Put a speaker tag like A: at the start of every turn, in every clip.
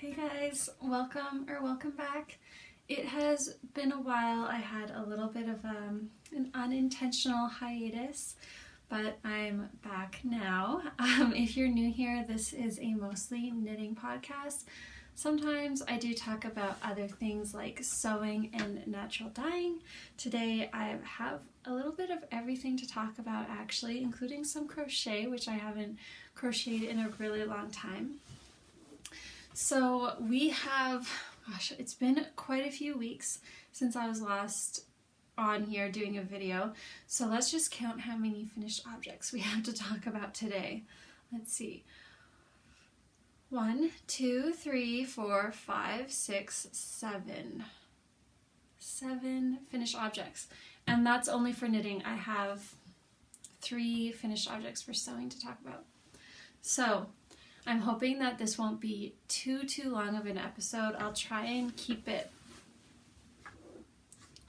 A: Hey guys, welcome back. It has been a while. I had a little bit of an unintentional hiatus, but I'm back now. If you're new here, this is a mostly knitting podcast. Sometimes I do talk about other things like sewing and natural dyeing. Today I have a little bit of everything to talk about actually, including some crochet, which I haven't crocheted in a really long time. So we have, it's been quite a few weeks since I was last on here doing a video. So let's just count how many finished objects we have to talk about today. Let's see. 1, 2, 3, 4, 5, 6, 7. 7 finished objects. And that's only for knitting. I have 3 finished objects for sewing to talk about. So I'm hoping that this won't be too long of an episode. I'll try and keep it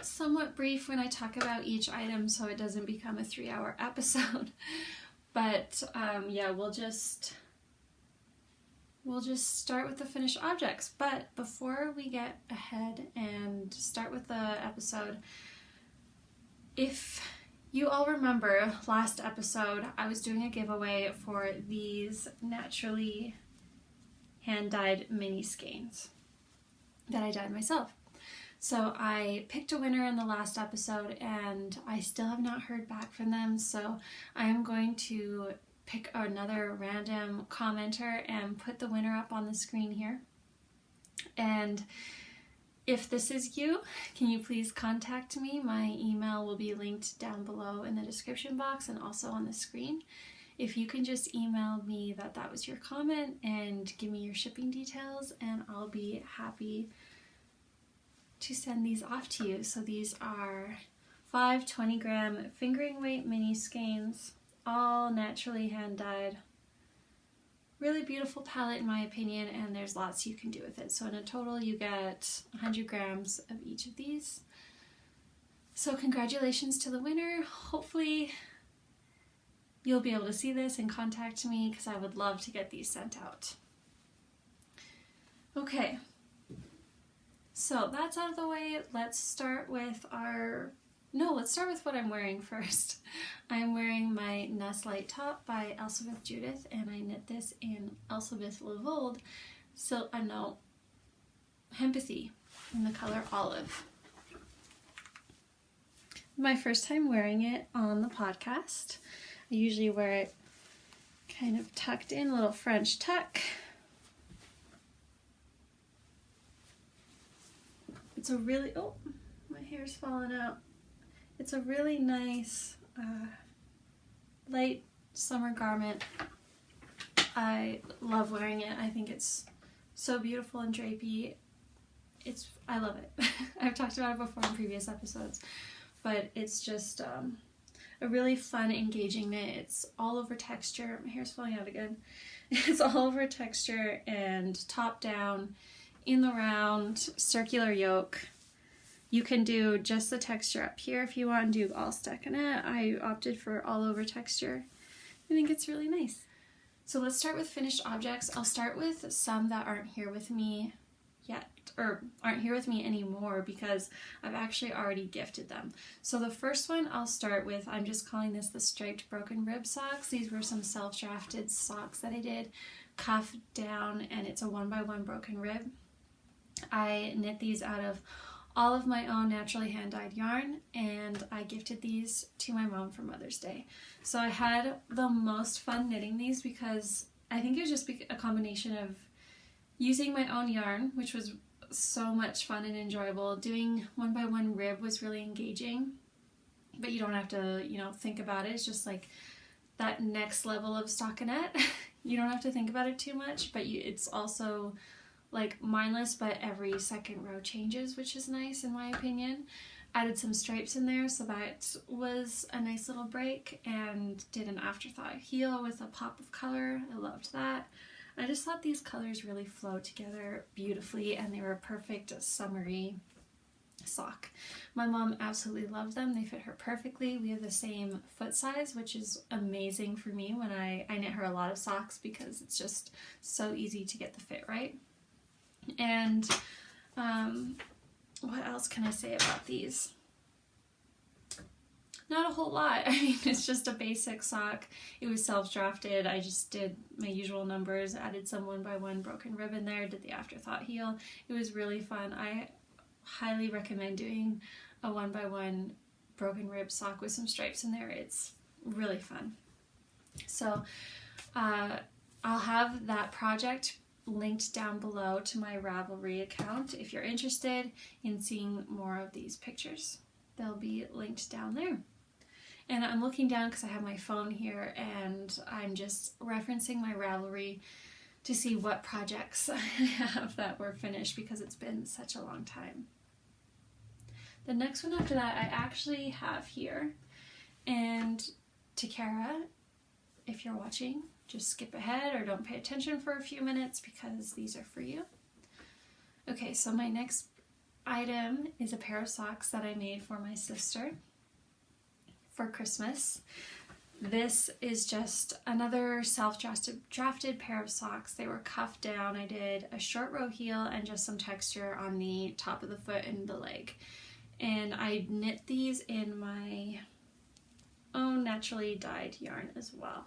A: somewhat brief when I talk about each item so it doesn't become a 3-hour episode. But yeah, we'll just start with the finished objects. But before we get ahead and start with the episode, if you all remember last episode, I was doing a giveaway for these naturally hand-dyed mini skeins that I dyed myself. So I picked a winner in the last episode and I still have not heard back from them, so I am going to pick another random commenter and put the winner up on the screen here. And if this is you, can you please contact me? My email will be linked down below in the description box and also on the screen. If you can just email me that was your comment and give me your shipping details, and I'll be happy to send these off to you. So these are 5 20-gram fingering weight mini skeins, all naturally hand dyed. Really beautiful palette in my opinion, and there's lots you can do with it. So in a total you get 100 grams of each of these. So congratulations to the winner. Hopefully you'll be able to see this and contact me because I would love to get these sent out. Okay, so that's out of the way. Let's start with what I'm wearing first. I'm wearing my Knus Light top by Elsebeth Judith, and I knit this in Elsebeth Levold Hempathy in the color olive. My first time wearing it on the podcast. I usually wear it kind of tucked in, a little French tuck. It's a really, oh, my hair's falling out. It's a really nice light summer garment. I love wearing it. I think it's so beautiful and drapey. I love it. I've talked about it before in previous episodes, but it's just a really fun, engaging knit. It's all over texture. My hair's falling out again. It's all over texture and top down, in the round, circular yoke. You can do just the texture up here if you want and do all stockinette. I opted for all over texture. I think it's really nice. So let's start with finished objects. I'll start with some that aren't here with me yet, or aren't here with me anymore because I've actually already gifted them. So the first one I'll start with, I'm just calling this the striped broken rib socks. These were some self-drafted socks that I did, cuff down, and it's a 1x1 broken rib. I knit these out of all of my own naturally hand-dyed yarn, and I gifted these to my mom for Mother's Day. So I had the most fun knitting these because I think it was just a combination of using my own yarn, which was so much fun and enjoyable. Doing 1x1 rib was really engaging, but you don't have to, think about it. It's just like that next level of stockinette. You don't have to think about it too much, but it's also like mindless, but every second row changes, which is nice in my opinion. Added some stripes in there, so that was a nice little break, and did an afterthought heel with a pop of color. I loved that. I just thought these colors really flowed together beautifully, and they were a perfect summery sock. My mom absolutely loved them. They fit her perfectly. We have the same foot size, which is amazing for me when I knit her a lot of socks because it's just so easy to get the fit right. And what else can I say about these? Not a whole lot. I mean, it's just a basic sock. It was self-drafted. I just did my usual numbers, added some 1x1 broken ribbon there, did the afterthought heel. It was really fun. I highly recommend doing a 1x1 broken rib sock with some stripes in there. It's really fun. So I'll have that project linked down below to my Ravelry account if you're interested in seeing more of these pictures. They'll be linked down there. And I'm looking down because I have my phone here and I'm just referencing my Ravelry to see what projects I have that were finished because it's been such a long time. The next one after that I actually have here, and Takara, if you're watching, just skip ahead or don't pay attention for a few minutes because these are for you. Okay, so my next item is a pair of socks that I made for my sister for Christmas. This is just another self-drafted pair of socks. They were cuffed down. I did a short row heel and just some texture on the top of the foot and the leg. And I knit these in my own naturally dyed yarn as well.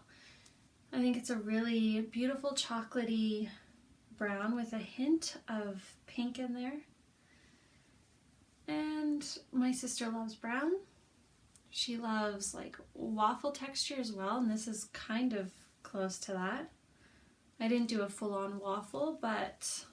A: I think it's a really beautiful chocolatey brown with a hint of pink in there. And my sister loves brown. She loves like waffle texture as well, and this is kind of close to that. I didn't do a full-on waffle, but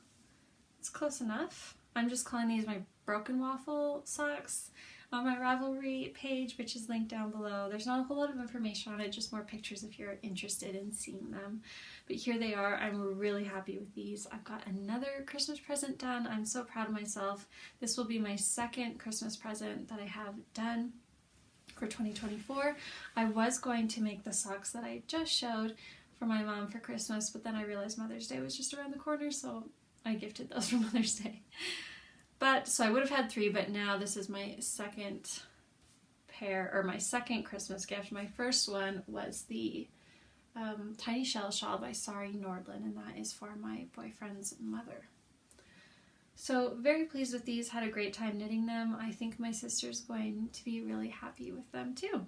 A: it's close enough. I'm just calling these my broken waffle socks on my Ravelry page, which is linked down below. There's not a whole lot of information on it, just more pictures if you're interested in seeing them. But here they are. I'm really happy with these. I've got another Christmas present done. I'm so proud of myself. This will be my second Christmas present that I have done for 2024. I was going to make the socks that I just showed for my mom for Christmas, but then I realized Mother's Day was just around the corner, so I gifted those for Mother's Day. But so I would have had 3, but now this is my second pair, or my second Christmas gift. My first one was the Tiny Shell Shawl by Sari Nordlund, and that is for my boyfriend's mother. So very pleased with these, had a great time knitting them. I think my sister's going to be really happy with them too.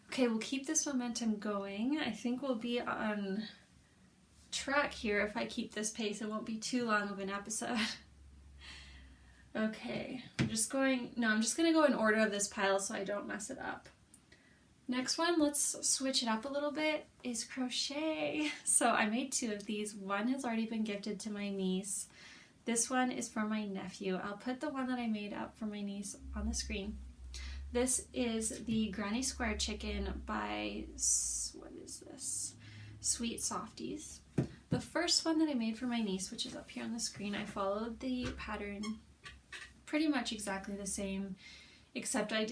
A: Okay, we'll keep this momentum going. I think we'll be on track here. If I keep this pace, it won't be too long of an episode. Okay, I'm just gonna go in order of this pile so I don't mess it up. Next one, let's switch it up a little bit, is crochet. So I made 2 of these. One has already been gifted to my niece. This one is for my nephew. I'll put the one that I made up for my niece on the screen. This is the Granny Square Chicken by, what is this? Sweet Softies. The first one that I made for my niece, which is up here on the screen, I followed the pattern pretty much exactly the same, except I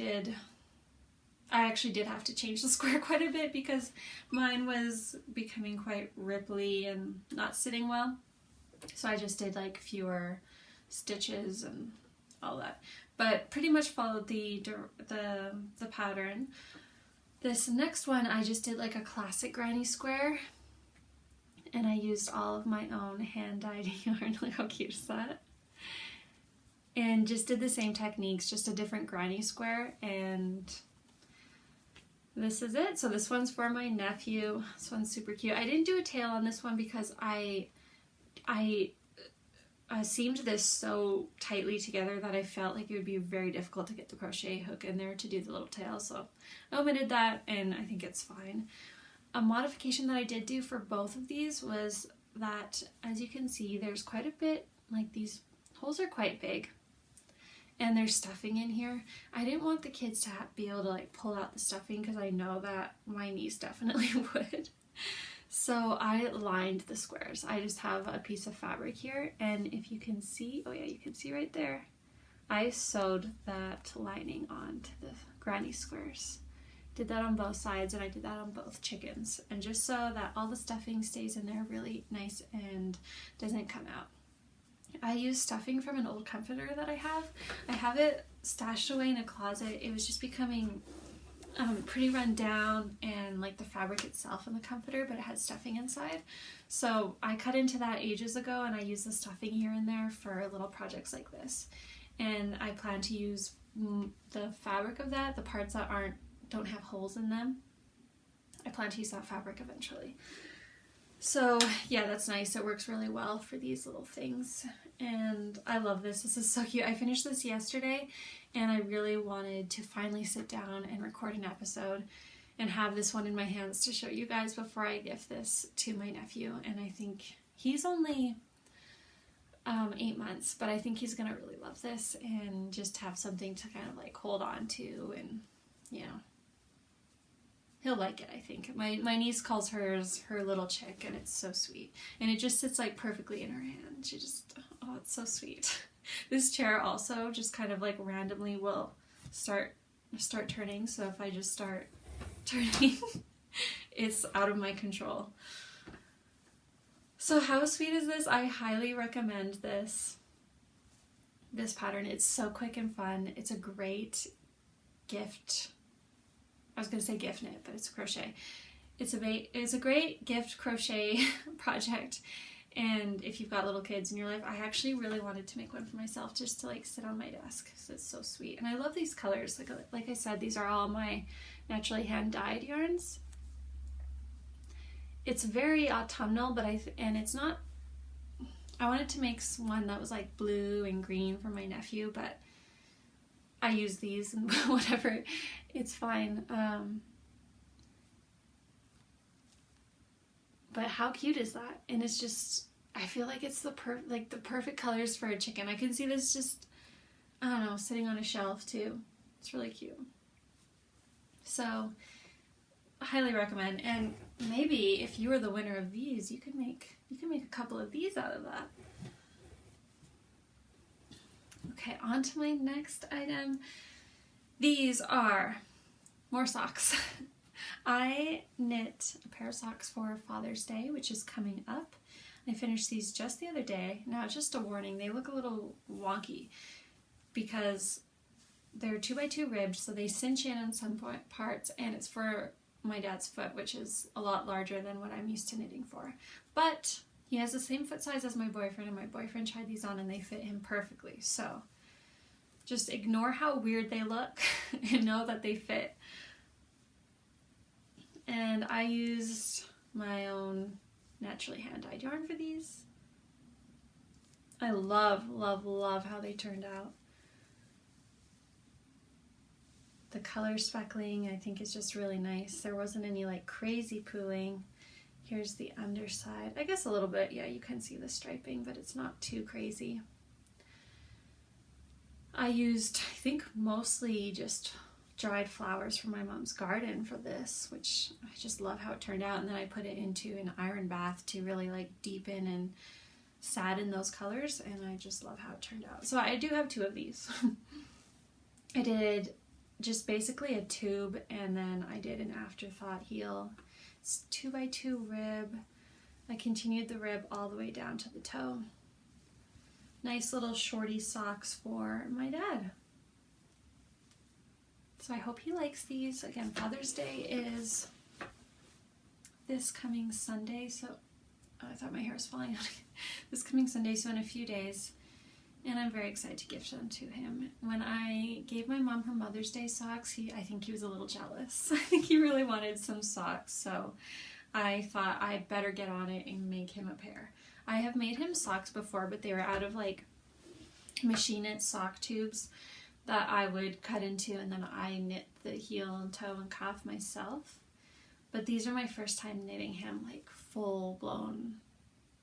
A: actually did have to change the square quite a bit because mine was becoming quite ripply and not sitting well. So I just did like fewer stitches and all that. But pretty much followed the pattern. This next one I just did like a classic granny square, and I used all of my own hand-dyed yarn. Look how cute is that? And just did the same techniques, just a different granny square, and this is it. So this one's for my nephew. This one's super cute. I didn't do a tail on this one because I seamed this so tightly together that I felt like it would be very difficult to get the crochet hook in there to do the little tail. So I omitted that, and I think it's fine. A modification that I did do for both of these was that, as you can see, there's quite a bit, like these holes are quite big. And there's stuffing in here. I didn't want the kids to be able to like pull out the stuffing because I know that my niece definitely would. So I lined the squares. I just have a piece of fabric here, and if you can see, oh yeah, you can see right there, I sewed that lining onto the granny squares. Did that on both sides, and I did that on both chickens, and just so that all the stuffing stays in there really nice and doesn't come out. I used stuffing from an old comforter that I have. I have it stashed away in a closet. It was just becoming pretty run down, and like the fabric itself and the comforter, but it has stuffing inside. So I cut into that ages ago, and I use the stuffing here and there for little projects like this. And I plan to use the fabric of that, the parts that don't have holes in them. I plan to use that fabric eventually. So yeah, that's nice. It works really well for these little things. And I love this. This is so cute. I finished this yesterday, and I really wanted to finally sit down and record an episode and have this one in my hands to show you guys before I gift this to my nephew. And I think he's only 8 months, but I think he's gonna really love this and just have something to kind of like hold on to, and you know, he'll like it, I think. My niece calls hers her little chick, and it's so sweet. And it just sits like perfectly in her hand. She just, oh, it's so sweet. This chair also just kind of like randomly will start turning. So if I just start turning, it's out of my control. So how sweet is this? I highly recommend this pattern. It's so quick and fun. It's a great gift. I was going to say gift knit, but it's crochet. It's a great gift crochet project. And if you've got little kids in your life, I actually really wanted to make one for myself just to like sit on my desk, because it's so sweet. And I love these colors. Like I said, these are all my naturally hand dyed yarns. It's very autumnal, but it's not, I wanted to make one that was like blue and green for my nephew, but I use these and whatever, it's fine. But how cute is that? And it's just, I feel like it's the perfect colors for a chicken. I can see this just, I don't know, sitting on a shelf too. It's really cute. So, I highly recommend. And maybe if you were the winner of these, you could make a couple of these out of that. Okay, on to my next item. These are more socks. I knit a pair of socks for Father's Day, which is coming up. I finished these just the other day. Now, just a warning, they look a little wonky because they're 2x2 ribbed, so they cinch in on some parts, and it's for my dad's foot, which is a lot larger than what I'm used to knitting for. But he has the same foot size as my boyfriend, and my boyfriend tried these on and they fit him perfectly. So just ignore how weird they look and know that they fit. And I used my own naturally hand-dyed yarn for these. I love, love, love how they turned out. The color speckling I think is just really nice. There wasn't any like crazy pooling. Here's the underside. I guess a little bit, yeah, you can see the striping, but it's not too crazy. I used, I think, mostly just dried flowers from my mom's garden for this, which I just love how it turned out. And then I put it into an iron bath to really like deepen and sadden those colors, and I just love how it turned out. So I do have two of these. I did just basically a tube, and then I did an afterthought heel. It's 2x2 rib. I continued the rib all the way down to the toe. Nice little shorty socks for my dad. So I hope he likes these. Again, Father's Day is this coming Sunday, so I thought my hair was falling out. This coming Sunday, so in a few days. And I'm very excited to gift them to him. When I gave my mom her Mother's Day socks, I think he was a little jealous. I think he really wanted some socks, so I thought I better get on it and make him a pair. I have made him socks before, but they were out of like machine knit sock tubes that I would cut into, and then I knit the heel and toe and cuff myself. But these are my first time knitting him like full-blown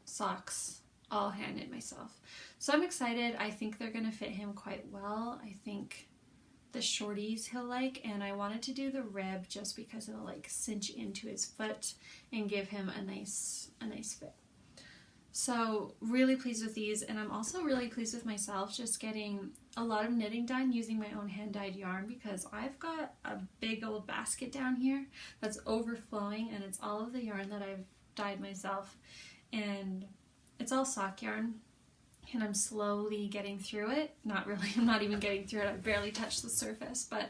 A: socks, all hand knit myself. So I'm excited. I think they're gonna fit him quite well. I think the shorties he'll like, and I wanted to do the rib just because it'll like cinch into his foot and give him a nice fit. So really pleased with these, and I'm also really pleased with myself just getting a lot of knitting done using my own hand-dyed yarn, because I've got a big old basket down here that's overflowing, and it's all of the yarn that I've dyed myself, and it's all sock yarn, and I'm slowly getting through it. Not really, I'm not even getting through it, I barely touched the surface, but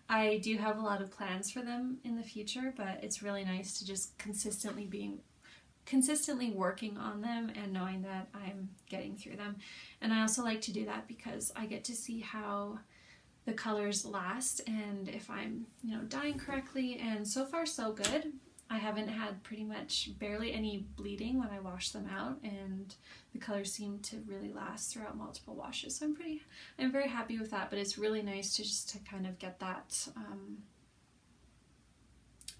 A: I do have a lot of plans for them in the future, but it's really nice to just consistently working on them and knowing that I'm getting through them. And I also like to do that because I get to see how the colors last and if I'm, dyeing correctly, and so far so good. I haven't had pretty much barely any bleeding when I wash them out, and the colors seem to really last throughout multiple washes. So I'm very happy with that, but it's really nice to kind of get that,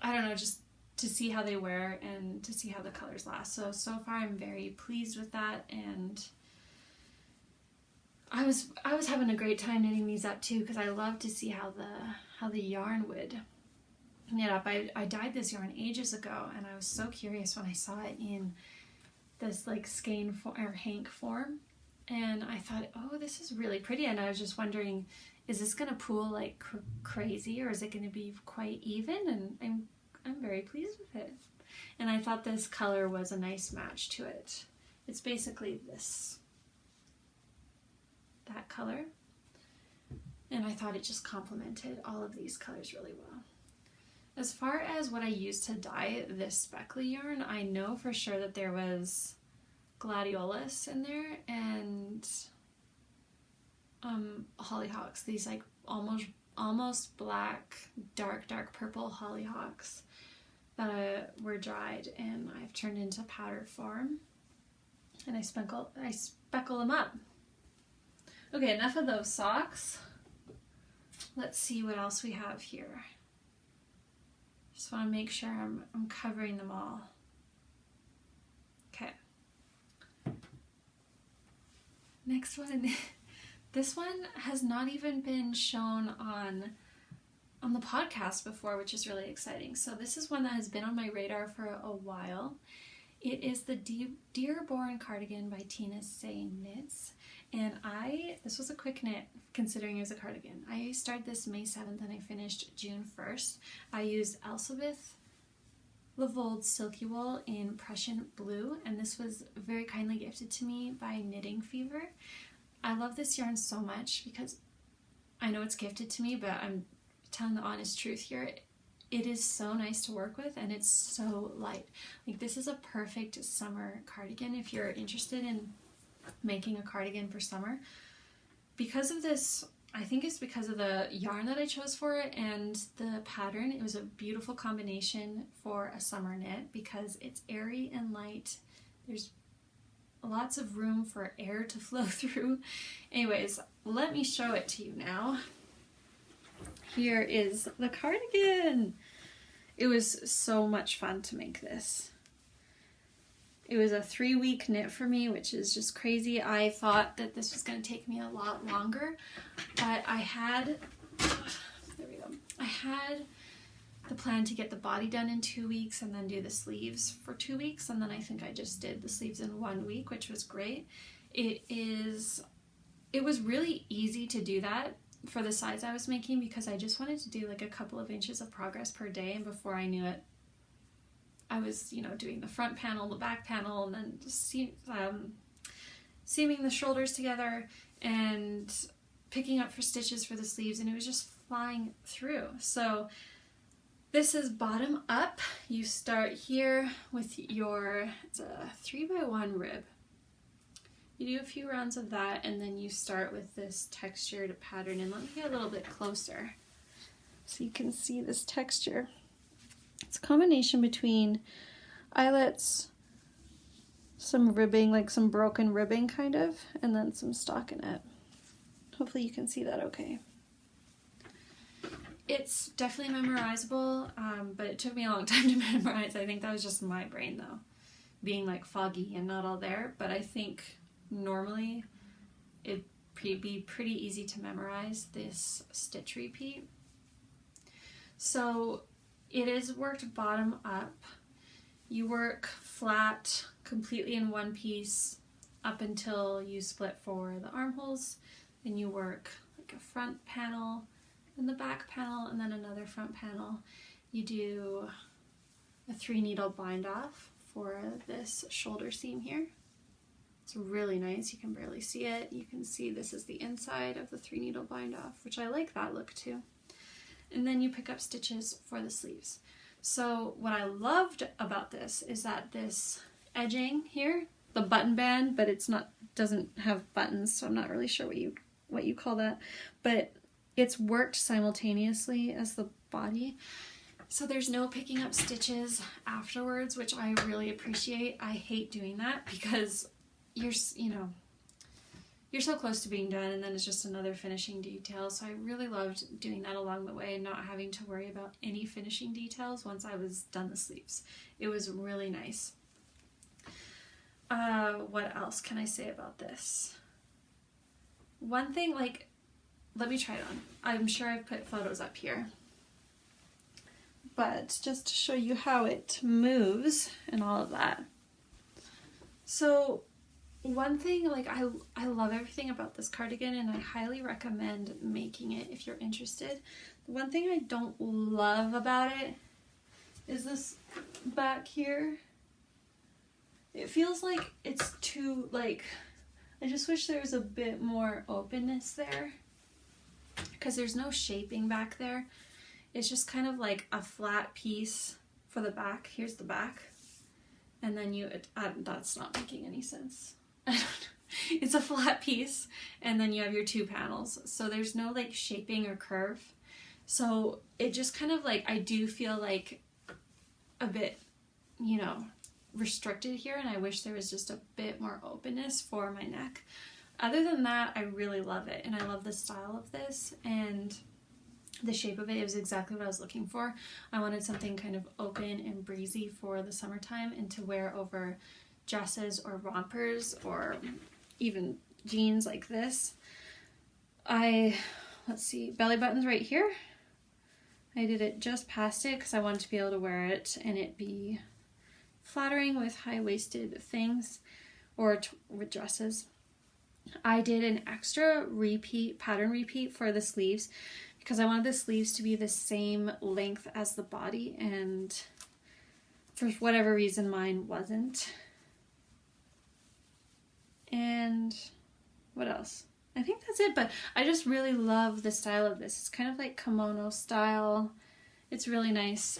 A: I don't know, just to see how they wear and to see how the colors last. So far I'm very pleased with that, and I was having a great time knitting these up too, because I love to see how the yarn would knit up. I dyed this yarn ages ago, and I was so curious when I saw it in this like skein or hank form, and I thought, oh, this is really pretty. And I was just wondering, is this gonna pool like crazy, or is it gonna be quite even? And I'm very pleased with it. And I thought this color was a nice match to it. It's basically that color, and I thought it just complemented all of these colors really well. As far as what I used to dye this speckly yarn, I know for sure that there was gladiolus in there and hollyhocks, these like almost black, dark purple hollyhocks that were dried, and I've turned into powder form, and I speckle them up. Okay, enough of those socks. Let's see what else we have here. Just want to make sure I'm covering them all. Okay. Next one. This one has not even been shown on the podcast before, which is really exciting. So this is one that has been on my radar for a while. It is the Dearborn Cardigan by Tina Say Knits. And this was a quick knit considering it was a cardigan. I started this May 7th and I finished June 1st. I used Elsebeth Judith's Silky Wool in Prussian Blue, and this was very kindly gifted to me by Knitting Fever. I love this yarn so much because I know it's gifted to me, but I'm telling the honest truth here. It is so nice to work with, and it's so light. Like, this is a perfect summer cardigan if you're interested in making a cardigan for summer. Because of this, I think it's because of the yarn that I chose for it and the pattern. It was a beautiful combination for a summer knit because it's airy and light. There's lots of room for air to flow through. Anyways, let me show it to you now. Here is the cardigan. It was so much fun to make this. It was a 3-week knit for me, which is just crazy. I thought that this was going to take me a lot longer, but I had the plan to get the body done in 2 weeks and then do the sleeves for 2 weeks, and then I think I just did the sleeves in 1 week, which was great. It was really easy to do that for the size I was making because I just wanted to do like a couple of inches of progress per day, and before I knew it, I was, doing the front panel, the back panel, and then just seaming the shoulders together and picking up for stitches for the sleeves, and it was just flying through. So this is bottom up. You start here with it's a 3x1 rib. You do a few rounds of that, and then you start with this textured pattern, and let me get a little bit closer so you can see this texture. It's a combination between eyelets, some ribbing, like some broken ribbing kind of, and then some stockinette. Hopefully you can see that okay. It's definitely memorizable, but it took me a long time to memorize. I think that was just my brain though, being like foggy and not all there, but I think normally it'd be pretty easy to memorize this stitch repeat. So it is worked bottom up. You work flat completely in one piece up until you split for the armholes. Then you work like a front panel and the back panel and then another front panel. You do a 3-needle bind off for this shoulder seam here. It's really nice. You can barely see it. You can see this is the inside of the 3-needle bind off, which I like that look too. and then you pick up stitches for the sleeves. So what I loved about this is that this edging here, the button band, but it's not, doesn't have buttons, so I'm not really sure what you call that, but it's worked simultaneously as the body. So there's no picking up stitches afterwards, which I really appreciate. I hate doing that because you're so close to being done, and then it's just another finishing detail. So I really loved doing that along the way and not having to worry about any finishing details once I was done the sleeves. It was really nice. What else can I say about this? One thing, like, let me try it on. I'm sure I've put photos up here. But just to show you how it moves and all of that. So one thing, like, I love everything about this cardigan, and I highly recommend making it if you're interested. The one thing I don't love about it is this back here. It feels like it's too, like, I just wish there was a bit more openness there, because there's no shaping back there. It's just kind of like a flat piece for the back. Here's the back. And then that's not making any sense. I don't know. It's a flat piece, and then you have your two panels. So there's no like shaping or curve. So it just kind of like, I do feel like a bit, you know, restricted here, and I wish there was just a bit more openness for my neck. Other than that, I really love it, and I love the style of this, and the shape of it. It was exactly what I was looking for. I wanted something kind of open and breezy for the summertime and to wear over dresses or rompers or even jeans like this. Let's see, belly button's right here. I did it just past it because I wanted to be able to wear it and it be flattering with high-waisted things or with dresses. I did an extra pattern repeat for the sleeves because I wanted the sleeves to be the same length as the body, and for whatever reason mine wasn't. And what else? I think that's it, but I just really love the style of this. It's kind of like kimono style. It's really nice.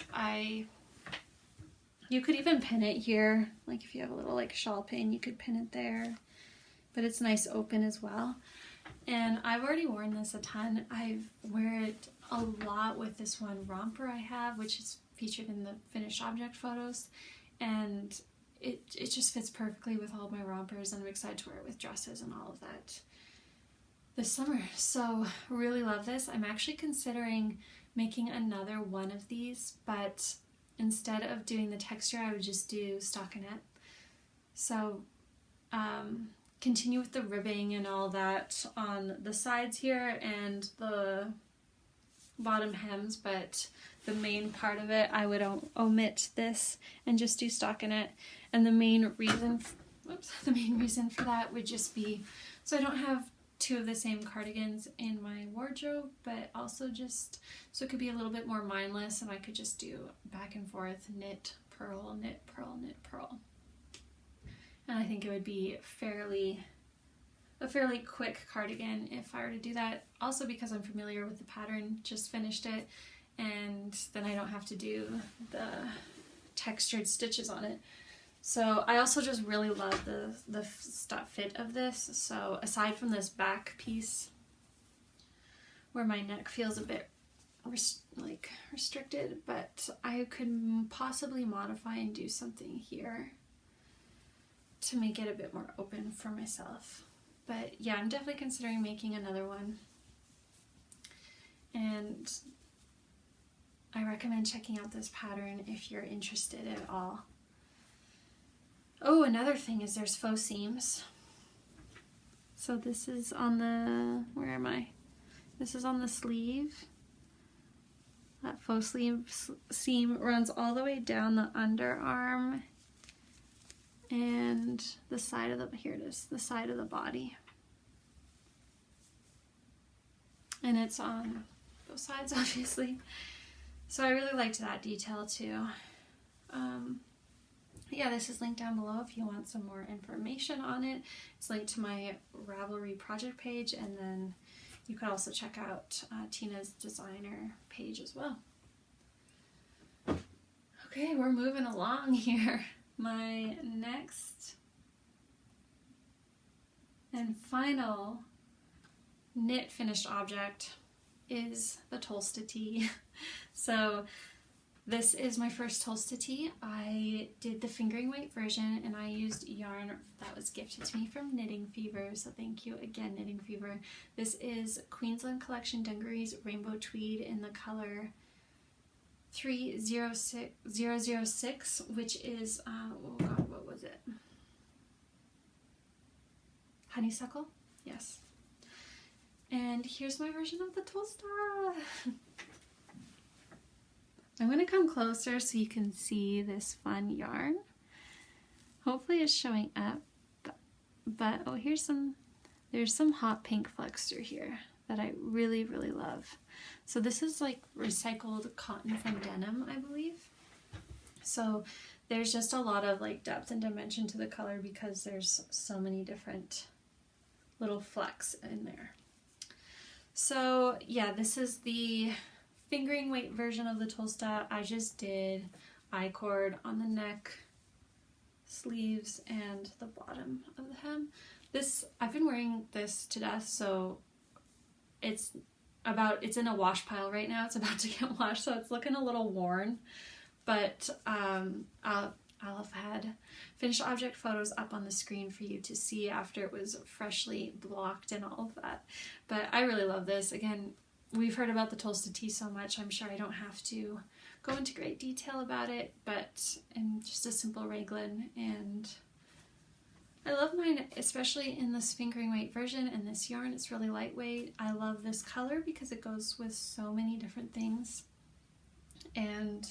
A: You could even pin it here. Like if you have a little like shawl pin, you could pin it there. But it's nice open as well. And I've already worn this a ton. I wear it a lot with this one romper I have, which is featured in the finished object photos. And it just fits perfectly with all of my rompers, and I'm excited to wear it with dresses and all of that this summer. So really love this. I'm actually considering making another one of these, but instead of doing the texture, I would just do stockinette. So continue with the ribbing and all that on the sides here and the bottom hems, but the main part of it I would omit this and just do stockinette. And the main reason for that would just be so I don't have two of the same cardigans in my wardrobe, but also just so it could be a little bit more mindless and I could just do back and forth, knit, purl, knit, purl, knit, purl. And I think it would be a fairly quick cardigan if I were to do that. Also because I'm familiar with the pattern, just finished it, and then I don't have to do the textured stitches on it. So I also just really love the fit of this. So aside from this back piece where my neck feels a bit restricted, but I could possibly modify and do something here to make it a bit more open for myself. But yeah, I'm definitely considering making another one. And I recommend checking out this pattern if you're interested at all. Oh, another thing is there's faux seams. So this is on the, where am I? This is on the sleeve. That faux sleeve seam runs all the way down the underarm and the side of the, here it is, the side of the body. And it's on both sides, obviously. So I really liked that detail too. Yeah, this is linked down below if you want some more information on it. It's linked to my Ravelry project page, and then you could also check out Tina's designer page as well. Okay, we're moving along here. My next and final knit finished object is the Tolsta Tee. So this is my first Tolsta Tee. I did the fingering weight version and I used yarn that was gifted to me from Knitting Fever, so thank you again, Knitting Fever. This is Queensland Collection Dungarees Rainbow Tweed in the color 306, which is, oh god, what was it? Honeysuckle? Yes. And here's my version of the Tolsta. I'm going to come closer so you can see this fun yarn. Hopefully it's showing up, but oh, there's some hot pink flecks through here that I really, really love. So this is like recycled cotton from denim, I believe. So there's just a lot of like depth and dimension to the color because there's so many different little flecks in there. So yeah, this is the fingering weight version of the Tolsta. I just did I-cord on the neck, sleeves, and the bottom of the hem. I've been wearing this to death, so it's in a wash pile right now. It's about to get washed, so it's looking a little worn, but I'll have had finished object photos up on the screen for you to see after it was freshly blocked and all of that. But I really love this. Again, we've heard about the Tolsta Tee so much, I'm sure I don't have to go into great detail about it, but in just a simple raglan, and I love mine, especially in this fingering weight version, and this yarn, it's really lightweight. I love this color because it goes with so many different things, and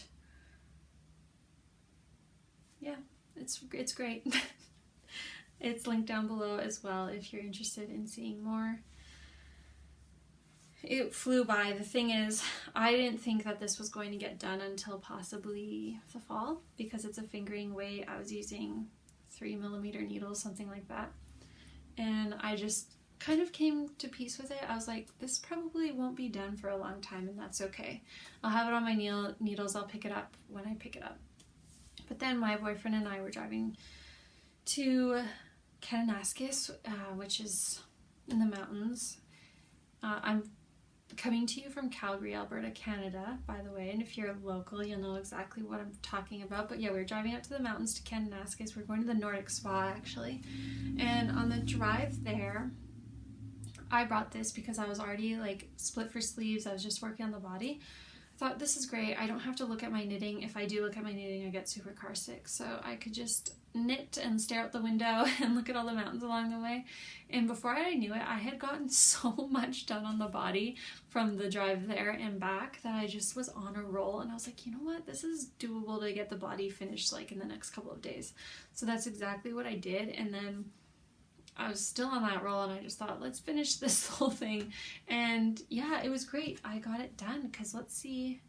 A: yeah, it's great. It's linked down below as well if you're interested in seeing more. It flew by. The thing is, I didn't think that this was going to get done until possibly the fall because it's a fingering weight. I was using 3mm needles, something like that. And I just kind of came to peace with it. I was like, this probably won't be done for a long time, and that's okay. I'll have it on my needles. I'll pick it up when I pick it up. But then my boyfriend and I were driving to Kananaskis, which is in the mountains. I'm coming to you from Calgary, Alberta, Canada, by the way, and if you're local, you'll know exactly what I'm talking about. But yeah, we're driving up to the mountains to Kananaskis. We're going to the Nordic Spa, actually. And on the drive there, I brought this because I was already like split for sleeves. I was just working on the body. I thought, this is great. I don't have to look at my knitting. If I do look at my knitting, I get super car sick. So I could just knit and stare out the window and look at all the mountains along the way. And before I knew it, I had gotten so much done on the body from the drive there and back that I just was on a roll. And I was like, you know what? This is doable to get the body finished like in the next couple of days. So that's exactly what I did. And then I was still on that roll and I just thought, let's finish this whole thing. And yeah, it was great. I got it done because let's see,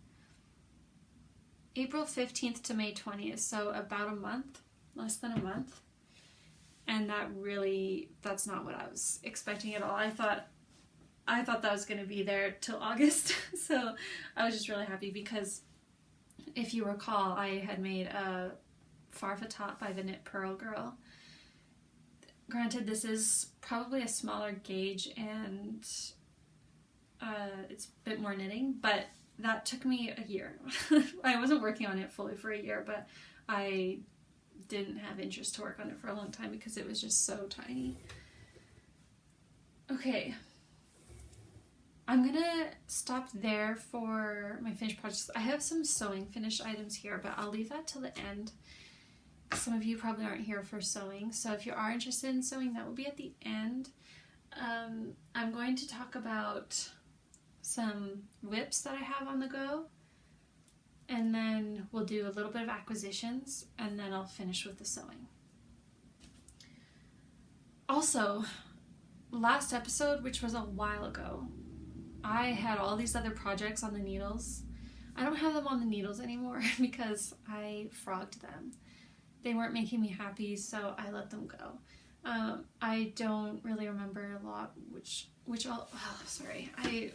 A: April 15th to May 20th. So about a month, less than a month. And that's not what I was expecting at all. I thought that was going to be there till August. So I was just really happy because if you recall, I had made a Farfa top by the Knit Pearl Girl. Granted, this is probably a smaller gauge and it's a bit more knitting, but that took me a year. I wasn't working on it fully for a year, but I didn't have interest to work on it for a long time because it was just so tiny. Okay, I'm gonna stop there for my finished projects. I have some sewing finished items here, but I'll leave that till the end. Some of you probably aren't here for sewing, so if you are interested in sewing, that will be at the end. I'm going to talk about some whips that I have on the go, and then we'll do a little bit of acquisitions, and then I'll finish with the sewing. Also, last episode, which was a while ago, I had all these other projects on the needles. I don't have them on the needles anymore because I frogged them. They weren't making me happy, so I let them go. I don't really remember a lot which sorry, I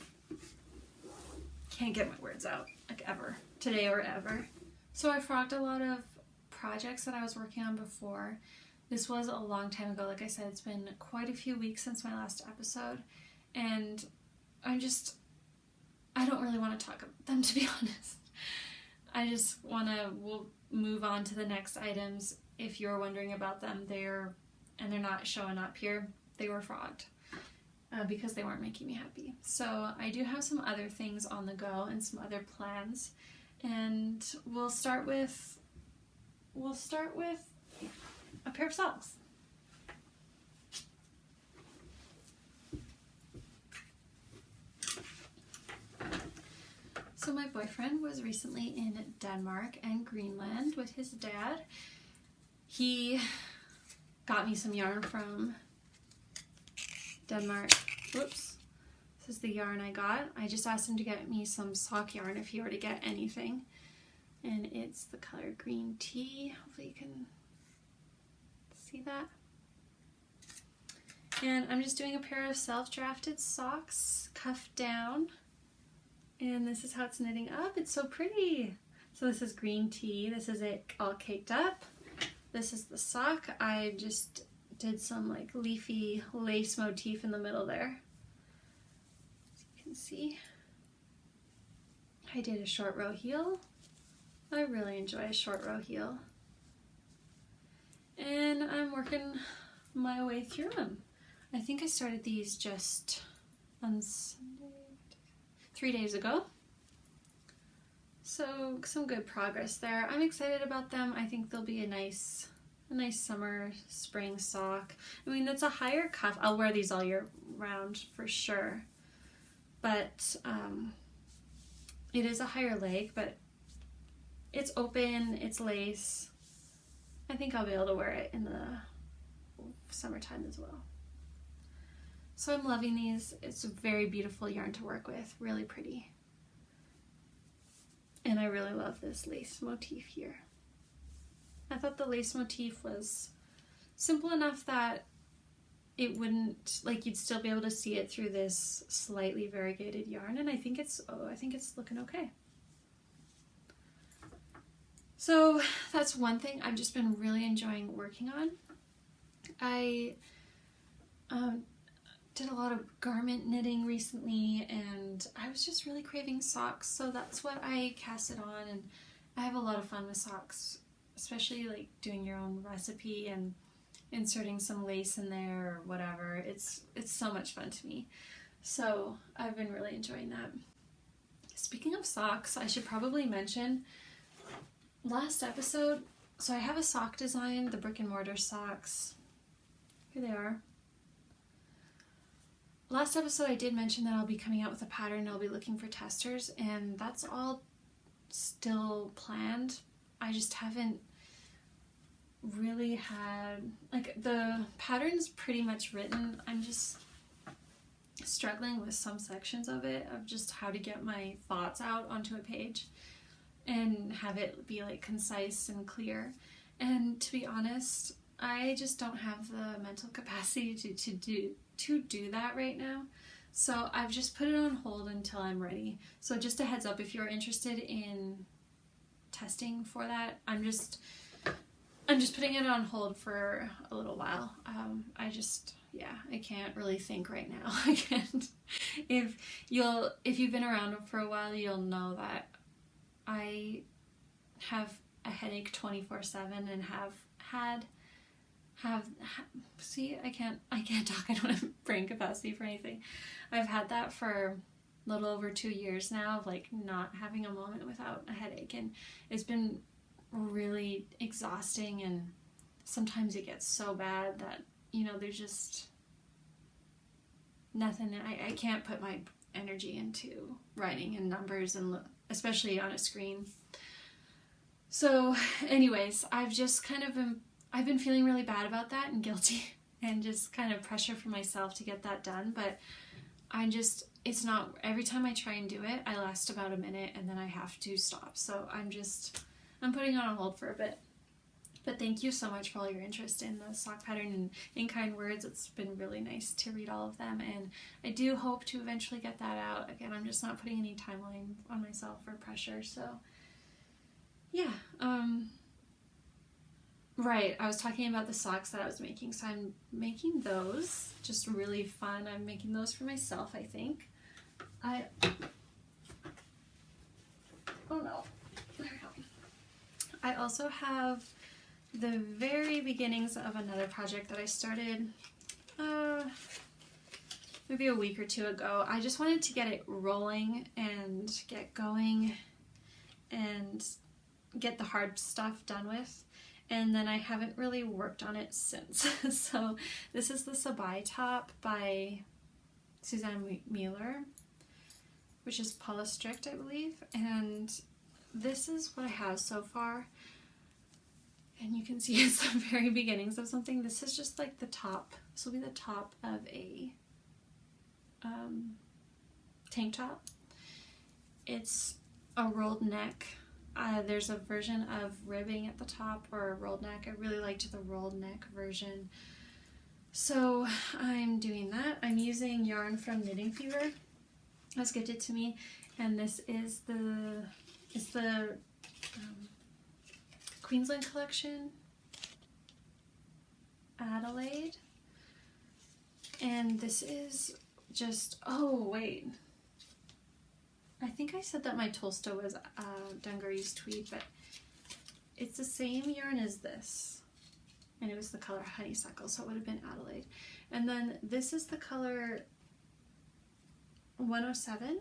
A: can't get my words out, like ever, today or ever. So I frogged a lot of projects that I was working on before. This was a long time ago. Like I said, it's been quite a few weeks since my last episode, and I don't really want to talk about them, to be honest. I just we'll move on to the next items. If you're wondering about them, they're not showing up here. They were frogged because they weren't making me happy. So I do have some other things on the go and some other plans, and we'll start with a pair of socks. So my boyfriend was recently in Denmark and Greenland with his dad. He got me some yarn from Denmark. Whoops. This is the yarn I got. I just asked him to get me some sock yarn if he were to get anything. And it's the color green tea. Hopefully you can see that. And I'm just doing a pair of self-drafted socks, cuffed down. And this is how it's knitting up. It's so pretty. So this is green tea. This is it all caked up. This is the sock. I just did some like leafy lace motif in the middle there. As you can see. I did a short row heel. I really enjoy a short row heel. And I'm working my way through them. I think I started these just on Sunday, 3 days ago. So some good progress there. I'm excited about them. I think they'll be a nice summer, spring sock. I mean, it's a higher cuff. I'll wear these all year round for sure. But it is a higher leg, but it's open, it's lace. I think I'll be able to wear it in the summertime as well. So I'm loving these. It's a very beautiful yarn to work with, really pretty. And I really love this lace motif here. I thought the lace motif was simple enough that it wouldn't, like, you'd still be able to see it through this slightly variegated yarn, and I think it's looking okay. So that's one thing I've just been really enjoying working on. I did a lot of garment knitting recently, and I was just really craving socks, so that's what I casted on, and I have a lot of fun with socks, especially like doing your own recipe and inserting some lace in there or whatever. It's so much fun to me. So I've been really enjoying that. Speaking of socks, I should probably mention last episode, so I have a sock design, the brick and mortar socks. Here they are. Last episode I did mention that I'll be coming out with a pattern and I'll be looking for testers, and that's all still planned. I just haven't really had, like, the pattern's pretty much written. I'm just struggling with some sections of it, of just how to get my thoughts out onto a page and have it be like concise and clear. And to be honest, I just don't have the mental capacity to do that right now. So I've just put it on hold until I'm ready. So just a heads up, if you're interested in testing for that, I'm just putting it on hold for a little while. I can't really think right now. I can't. If you've been around for a while, you'll know that I have a headache 24/7 and see, I can't talk. I don't have brain capacity for anything. I've had that for a little over 2 years now, of like not having a moment without a headache, and it's been really exhausting, and sometimes it gets so bad that, you know, there's just nothing. I can't put my energy into writing and numbers, and especially on a screen. So anyways, I've been feeling really bad about that and guilty and just kind of pressure for myself to get that done, but it's not, every time I try and do it, I last about a minute and then I have to stop. So I'm putting it on hold for a bit. But thank you so much for all your interest in the sock pattern and in kind words. It's been really nice to read all of them, and I do hope to eventually get that out. Again, I'm just not putting any timeline on myself or pressure, so yeah. Right, I was talking about the socks that I was making, so I'm making those, just really fun. I'm making those for myself, I think. Oh no, there we go. I also have the very beginnings of another project that I started maybe a week or two ago. I just wanted to get it rolling and get going and get the hard stuff done with, and then I haven't really worked on it since. So this is the Sabai top by Susanne Muller, which is polystrict, I believe, and this is what I have so far. And you can see it's the very beginnings of something. This is just like the top. This will be the top of a tank top. It's a rolled neck. There's a version of ribbing at the top or a rolled neck. I really liked the rolled neck version. So I'm doing that. I'm using yarn from Knitting Fever. It was gifted to me, and this is the Queensland collection, Adelaide, and this is just, oh wait, I think I said that my Tolstoy was Dungaree's tweed, but it's the same yarn as this, and it was the color Honeysuckle, so it would have been Adelaide. And then this is the color 107.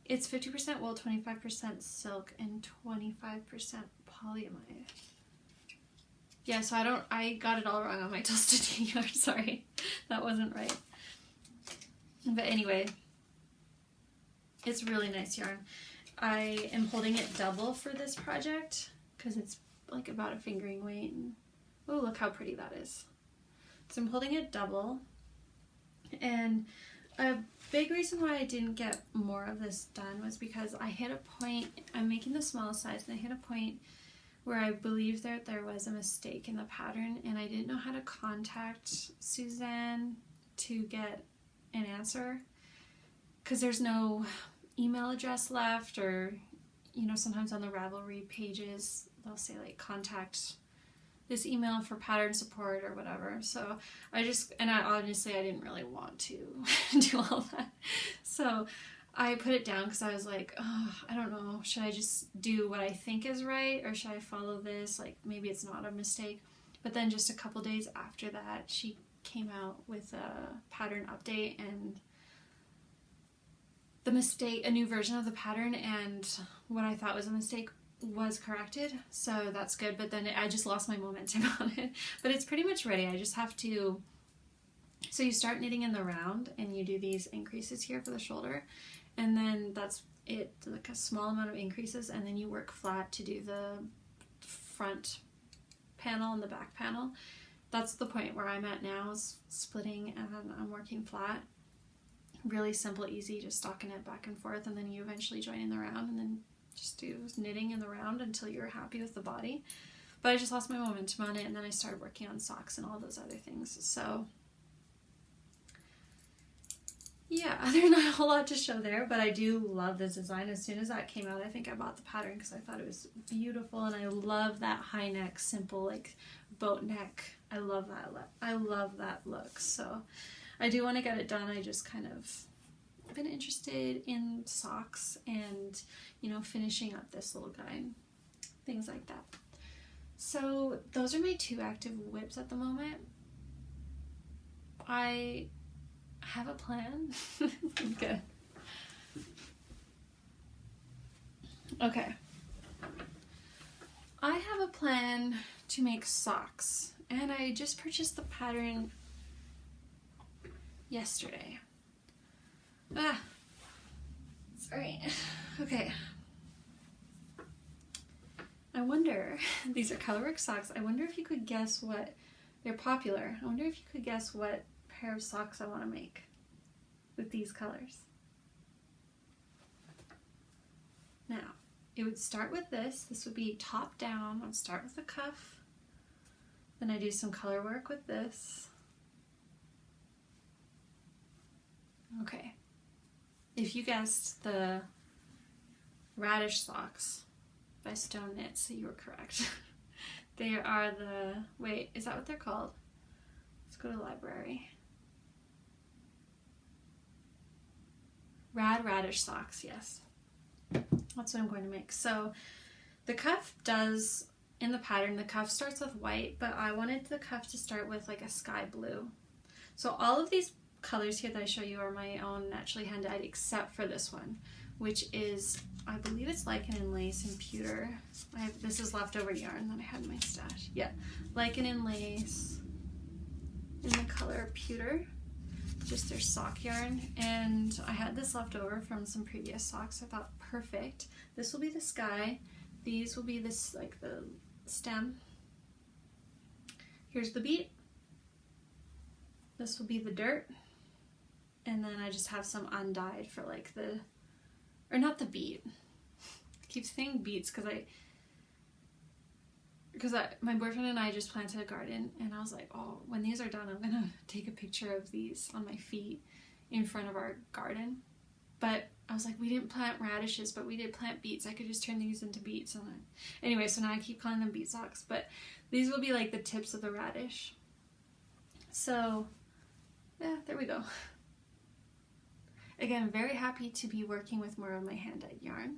A: It's 50% wool, 25% silk, and 25% polyamide. Yeah, so I got it all wrong on my Tolsta Tee yarn, sorry. That wasn't right. But anyway, it's really nice yarn. I am holding it double for this project because it's like about a fingering weight. Oh, look how pretty that is. So I'm holding it double, and a big reason why I didn't get more of this done was because I hit a point, I'm making the small size, and I hit a point where I believed that there was a mistake in the pattern, and I didn't know how to contact Susanne to get an answer because there's no email address left, or you know, sometimes on the Ravelry pages they'll say like contact this email for pattern support or whatever. So I honestly I didn't really want to do all that, so I put it down because I was like, oh, I don't know, should I just do what I think is right, or should I follow this, like maybe it's not a mistake. But then just a couple days after that, she came out with a pattern update and a new version of the pattern, and what I thought was a mistake was corrected, so that's good. But then I just lost my momentum on it. But it's pretty much ready. I just have to, so you start knitting in the round and you do these increases here for the shoulder, and then that's it, like a small amount of increases, and then you work flat to do the front panel and the back panel. That's the point where I'm at now, is splitting and I'm working flat. Really simple, easy, just stocking it back and forth, and then you eventually join in the round, and then just do knitting in the round until you're happy with the body. But I just lost my momentum on it, and then I started working on socks and all those other things. So yeah, there's not a whole lot to show there, but I do love this design. As soon as that came out, I think I bought the pattern because I thought it was beautiful, and I love that high neck, simple like boat neck. I love that look. So I do want to get it done. I just kind of been interested in socks and, you know, finishing up this little guy, things like that. So those are my two active whips at the moment. I have a plan. Good. Okay. I have a plan to make socks, and I just purchased the pattern yesterday. Sorry. Okay. I wonder, these are colorwork socks. I wonder if you could guess what, they're popular. I wonder if you could guess what pair of socks I want to make with these colors. Now, it would start with this. This would be top down. I'd start with the cuff. Then I do some color work with this. Okay. If you guessed the Radish Socks by Stone Knits, you were correct. They are the, wait, is that what they're called? Let's go to the library. Rad Radish Socks, yes. That's what I'm going to make. So the cuff does, in the pattern, the cuff starts with white, but I wanted the cuff to start with like a sky blue. So all of these colors here that I show you are my own naturally hand-dyed, except for this one, which is, I believe it's lichen and lace and pewter. This is leftover yarn that I had in my stash. Yeah, lichen and lace in the color pewter, just their sock yarn. And I had this left over from some previous socks. I thought, perfect. This will be the sky. These will be this, like the stem. Here's the beat. This will be the dirt. And then I just have some undyed for like the, or not the beat. I keep saying beats because my boyfriend and I just planted a garden, and I was like, oh, when these are done, I'm gonna take a picture of these on my feet in front of our garden. But I was like, we didn't plant radishes, but we did plant beets. I could just turn these into beets. And anyway, so now I keep calling them beet socks, but these will be like the tips of the radish. So yeah, there we go. Again, very happy to be working with more of my hand-dyed yarn.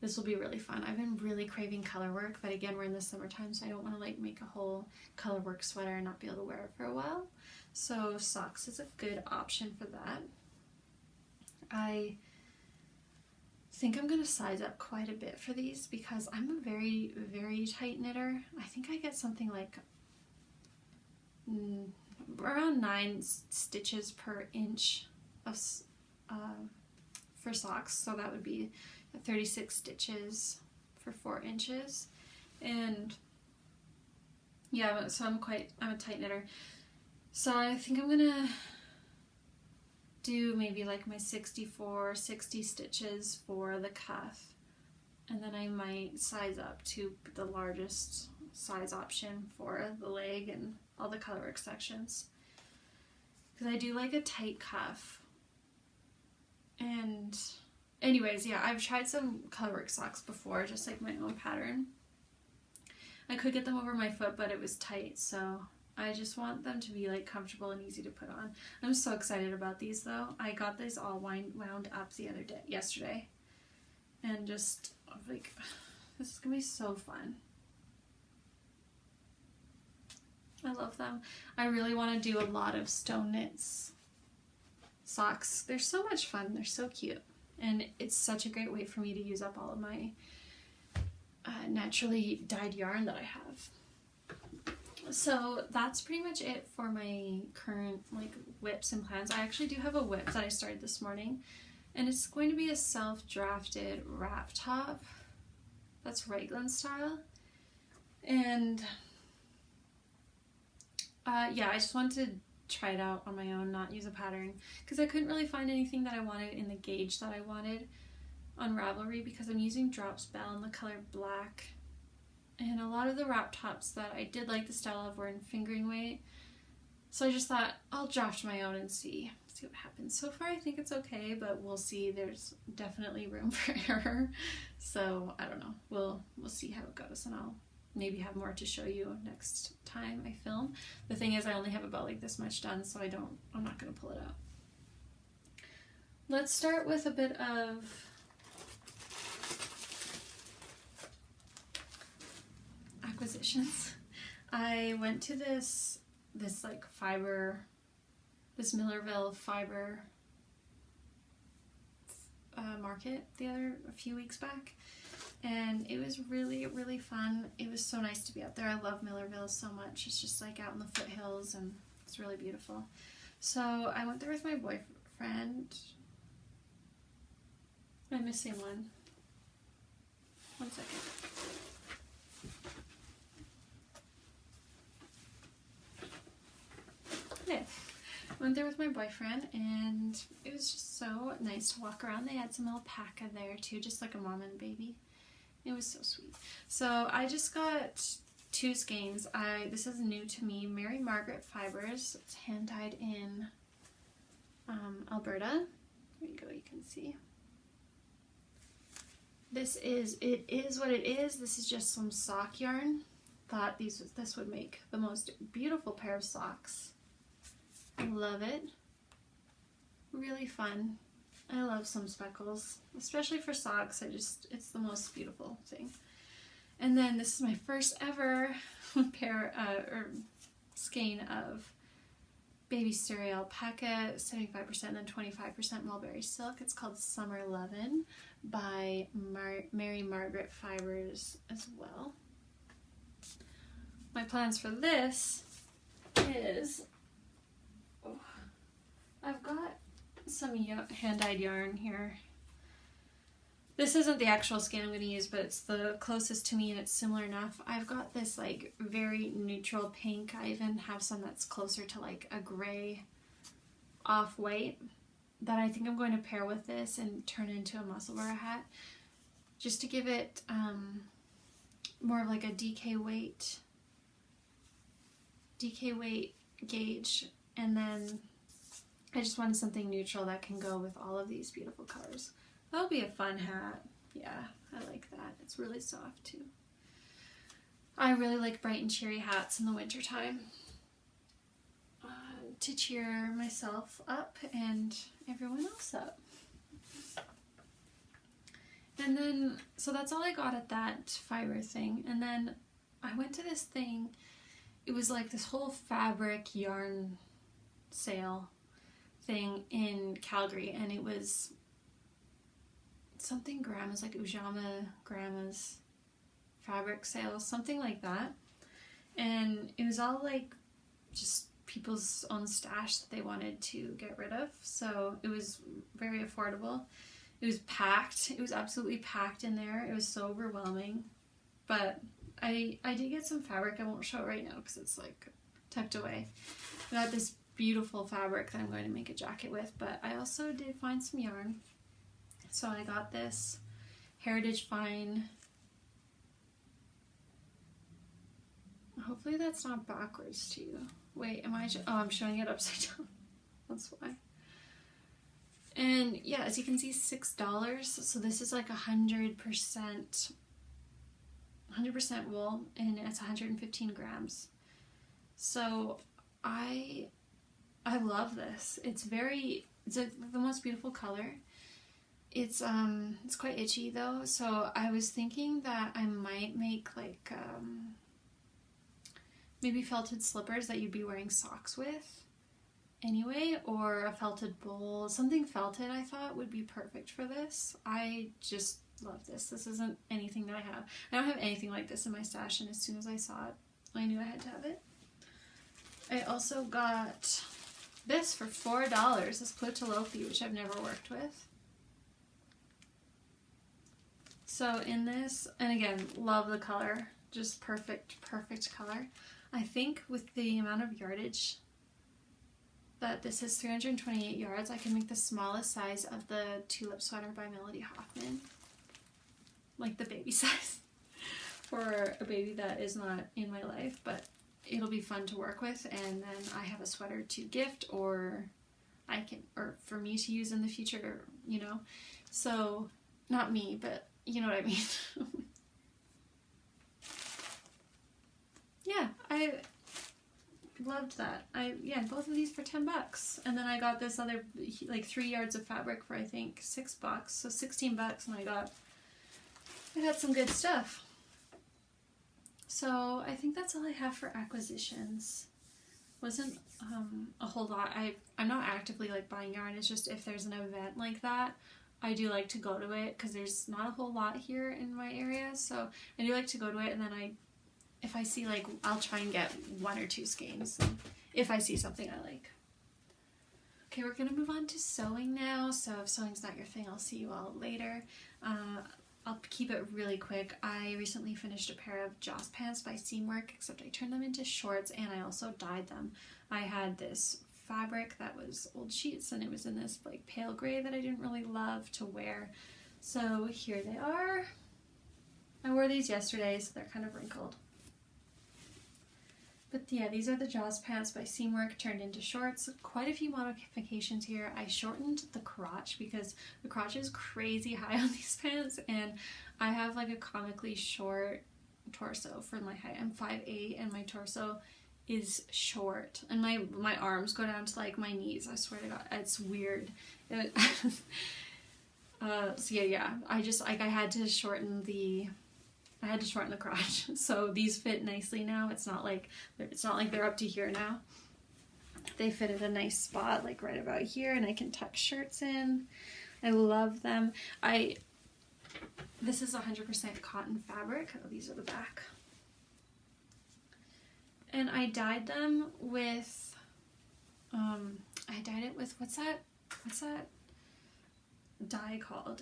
A: This will be really fun. I've been really craving color work, but again, we're in the summertime, so I don't want to like make a whole color work sweater and not be able to wear it for a while. So socks is a good option for that. I think I'm going to size up quite a bit for these because I'm a very, very tight knitter. I think I get something like around 9 stitches per inch of for socks, so that would be 36 stitches for 4 inches. And yeah, so I'm a tight knitter, so I think I'm gonna do maybe like my 60 stitches for the cuff, and then I might size up to the largest size option for the leg and all the colorwork sections, because I do like a tight cuff. And anyways, yeah, I've tried some colorwork socks before, just like my own pattern. I could get them over my foot, but it was tight, so I just want them to be like comfortable and easy to put on. I'm so excited about these though. I got these all wound up yesterday, and just like, this is gonna be so fun. I love them. I really want to do a lot of Stone Knits socks. They're so much fun. They're so cute, and it's such a great way for me to use up all of my naturally dyed yarn that I have. So that's pretty much it for my current like whips and plans. I actually do have a whip that I started this morning, and it's going to be a self-drafted wrap top that's raglan style. And yeah, I just wanted to try it out on my own, not use a pattern, because I couldn't really find anything that I wanted in the gauge that I wanted on Ravelry, because I'm using Drops Bell in the color black, and a lot of the wrap tops that I did like the style of were in fingering weight, so I just thought I'll draft my own and see what happens. So far I think it's okay, but we'll see. There's definitely room for error, so I don't know, we'll see how it goes, and I'll maybe have more to show you next time I film. The thing is, I only have about like this much done, so I'm not going to pull it out. Let's start with a bit of acquisitions. I went to this like fiber, this Millerville fiber market a few weeks back, and it was really, really fun. It was so nice to be out there. I love Millerville so much. It's just like out in the foothills, and it's really beautiful. So I went there with my boyfriend. I'm missing one. 1 second. Yeah. I went there with my boyfriend, and it was just so nice to walk around. They had some alpaca there too, just like a mom and baby. It was so sweet. So I just got 2 skeins. This is new to me. Mary Margaret Fibers. It's hand dyed in Alberta. There you go, you can see. It is what it is. This is just some sock yarn. Thought this would make the most beautiful pair of socks. Love it. Really fun. I love some speckles, especially for socks. It's the most beautiful thing. And then this is my first ever pair or skein of Baby Stereo Alpaca, 75% and 25% mulberry silk. It's called Summer Lovin' by Mary Margaret Fibers as well. My plans for this is, I've got some hand-dyed yarn here. This isn't the actual skein I'm going to use, but it's the closest to me and it's similar enough. I've got this like very neutral pink. I even have some that's closer to like a gray off-white that I think I'm going to pair with this and turn into a muscle wear hat, just to give it more of like a DK weight gauge. And then I just wanted something neutral that can go with all of these beautiful colors. That'll be a fun hat. Yeah, I like that. It's really soft too. I really like bright and cheery hats in the winter time to cheer myself up and everyone else up. And then, so that's all I got at that fiber thing. And then I went to this thing. It was like this whole fabric yarn sale thing in Calgary, and it was something grandma's, like Ujama grandma's fabric sales, something like that. And it was all like just people's own stash that they wanted to get rid of. So it was very affordable. It was packed. It was absolutely packed in there. It was so overwhelming. But I did get some fabric. I won't show it right now because it's like tucked away. I got this beautiful fabric that I'm going to make a jacket with, but I also did find some yarn. So I got this Heritage Fine. Hopefully that's not backwards to you. Wait, am I oh, I'm showing it upside down. That's why. And yeah, as you can see, $6. So this is like 100% wool, and it's 115 grams. So I love this. It's the most beautiful color. It's quite itchy though, so I was thinking that I might make like maybe felted slippers that you'd be wearing socks with anyway, or a felted bowl. Something felted I thought would be perfect for this. I just love this. This isn't anything that I have. I don't have anything like this in my stash, and as soon as I saw it, I knew I had to have it. I also got this for $4, this Plutolopi, which I've never worked with. So in this, and again, love the color, just perfect color. I think with the amount of yardage that this is 328 yards, I can make the smallest size of the tulip sweater by Melody Hoffman, like the baby size, for a baby that is not in my life, but it'll be fun to work with, and then I have a sweater to gift, or for me to use in the future, you know. So not me, but you know what I mean. Yeah, I loved that. Yeah, both of these for $10, and then I got this other like 3 yards of fabric for I think $6, so $16, and I got some good stuff. So I think that's all I have for acquisitions. Wasn't a whole lot. I'm not actively like buying yarn. It's just if there's an event like that, I do like to go to it because there's not a whole lot here in my area. So I do like to go to it, and then if I see like, I'll try and get 1 or 2 skeins if I see something I like. Okay, we're gonna move on to sewing now. So if sewing's not your thing, I'll see you all later. I'll keep it really quick. I recently finished a pair of Joss pants by Seamwork, except I turned them into shorts and I also dyed them. I had this fabric that was old sheets, and it was in this like pale gray that I didn't really love to wear. So here they are. I wore these yesterday, so they're kind of wrinkled. But yeah, these are the Jaws pants by Seamwork turned into shorts. Quite a few modifications here. I shortened the crotch because the crotch is crazy high on these pants, and I have like a comically short torso for my height. I'm 5'8", and my torso is short, and my arms go down to like my knees. I swear to God, it's weird. So yeah, I just like I had to shorten the crotch. So these fit nicely now. It's not like they're up to here now. They fit at a nice spot, like right about here, and I can tuck shirts in. I love them. This is 100% cotton fabric. Oh, these are the back. And I dyed them with, I dyed it with, what's that dye called?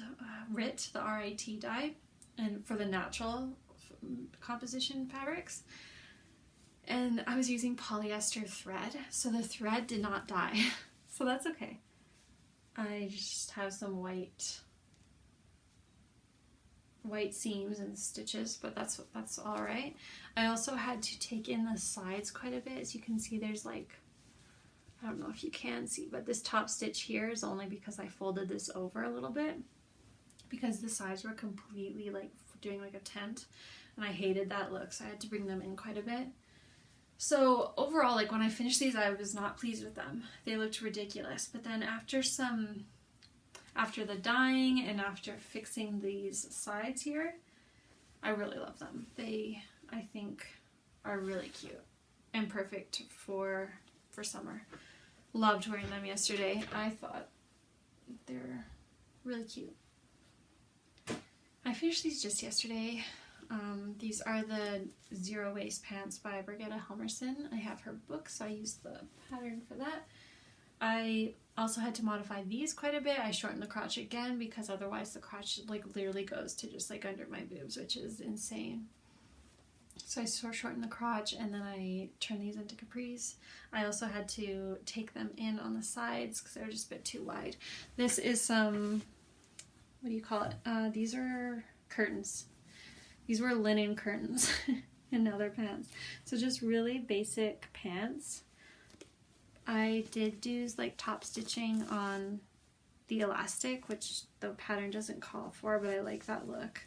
A: RIT, the RIT dye, and for the natural composition fabrics. And I was using polyester thread, so the thread did not dye, so that's okay. I just have some white seams and stitches, but that's all right. I also had to take in the sides quite a bit. As you can see, there's like, I don't know if you can see, but this top stitch here is only because I folded this over a little bit, because the sides were completely like doing like a tent, and I hated that look, so I had to bring them in quite a bit. So overall, like when I finished these, I was not pleased with them. They looked ridiculous. But then after the dyeing and after fixing these sides here, I really love them. They, I think, are really cute and perfect for summer. Loved wearing them yesterday. I thought they're really cute. I finished these just yesterday. These are the Zero Waste Pants by Birgitta Helmerson. I have her book, so I used the pattern for that. I also had to modify these quite a bit. I shortened the crotch again because otherwise the crotch like literally goes to just like under my boobs, which is insane. So I shortened the crotch, and then I turned these into capris. I also had to take them in on the sides because they were just a bit too wide. This is some, what do you call it? These are curtains. These were linen curtains and now they're pants. So just really basic pants. I did do like top stitching on the elastic, which the pattern doesn't call for, but I like that look.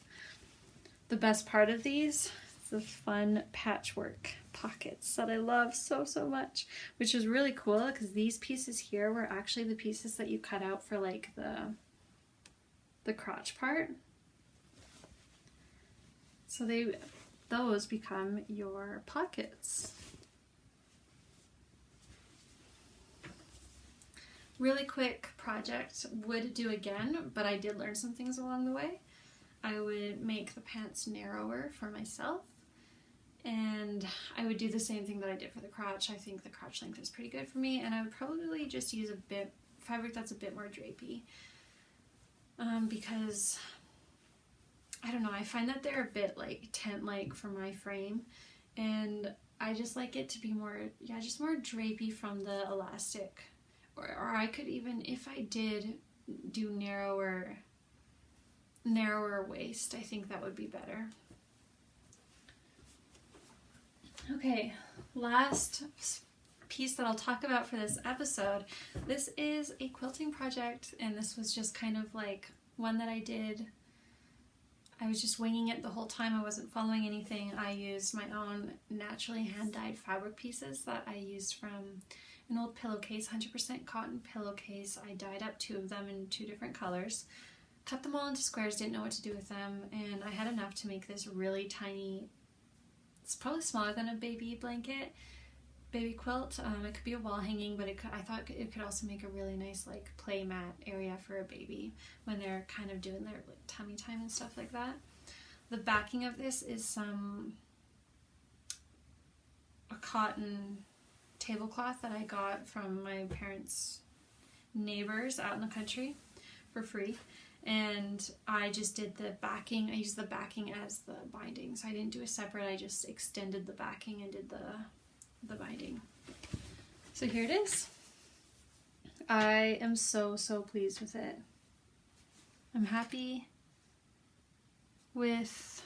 A: The best part of these is the fun patchwork pockets that I love so much, which is really cool because these pieces here were actually the pieces that you cut out for like the crotch part. So those become your pockets. Really quick project, would do again, but I did learn some things along the way. I would make the pants narrower for myself, and I would do the same thing that I did for the crotch. I think the crotch length is pretty good for me, and I would probably just use a bit fabric that's a bit more drapey, because I don't know, I find that they're a bit like tent-like for my frame, and I just like it to be more, yeah, just more drapey from the elastic. Or I could even, if I did do narrower waist, I think that would be better. Okay, last piece that I'll talk about for this episode. This is a quilting project, and this was just kind of like one that I did. I was just winging it the whole time. I wasn't following anything. I used my own naturally hand-dyed fabric pieces that I used from an old pillowcase, 100% cotton pillowcase. I dyed up 2 of them in 2 different colors. Cut them all into squares, didn't know what to do with them, and I had enough to make this really tiny, it's probably smaller than a baby blanket, baby quilt. It could be a wall hanging, but I thought it could also make a really nice like play mat area for a baby when they're kind of doing their like tummy time and stuff like that. The backing of this is a cotton tablecloth that I got from my parents' neighbors out in the country for free, and I just did the backing. I used the backing as the binding, so I didn't do a separate, I just extended the backing and did the binding. So here it is. I am so pleased with it. I'm happy with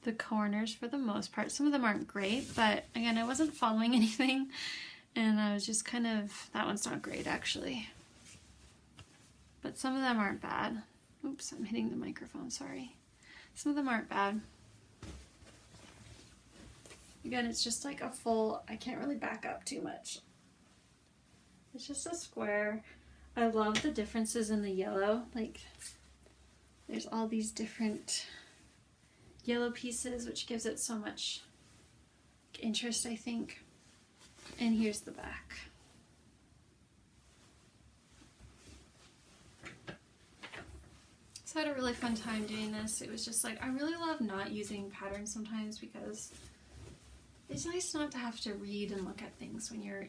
A: the corners for the most part. Some of them aren't great, but again, I wasn't following anything, and I was just kind of, that one's not great actually. But some of them aren't bad. Oops, I'm hitting the microphone, sorry. Some of them aren't bad. Again, it's just like a full, I can't really back up too much. It's just a square. I love the differences in the yellow. Like, there's all these different yellow pieces, which gives it so much interest, I think. And here's the back. So I had a really fun time doing this. It was just like, I really love not using patterns sometimes because it's nice not to have to read and look at things when you're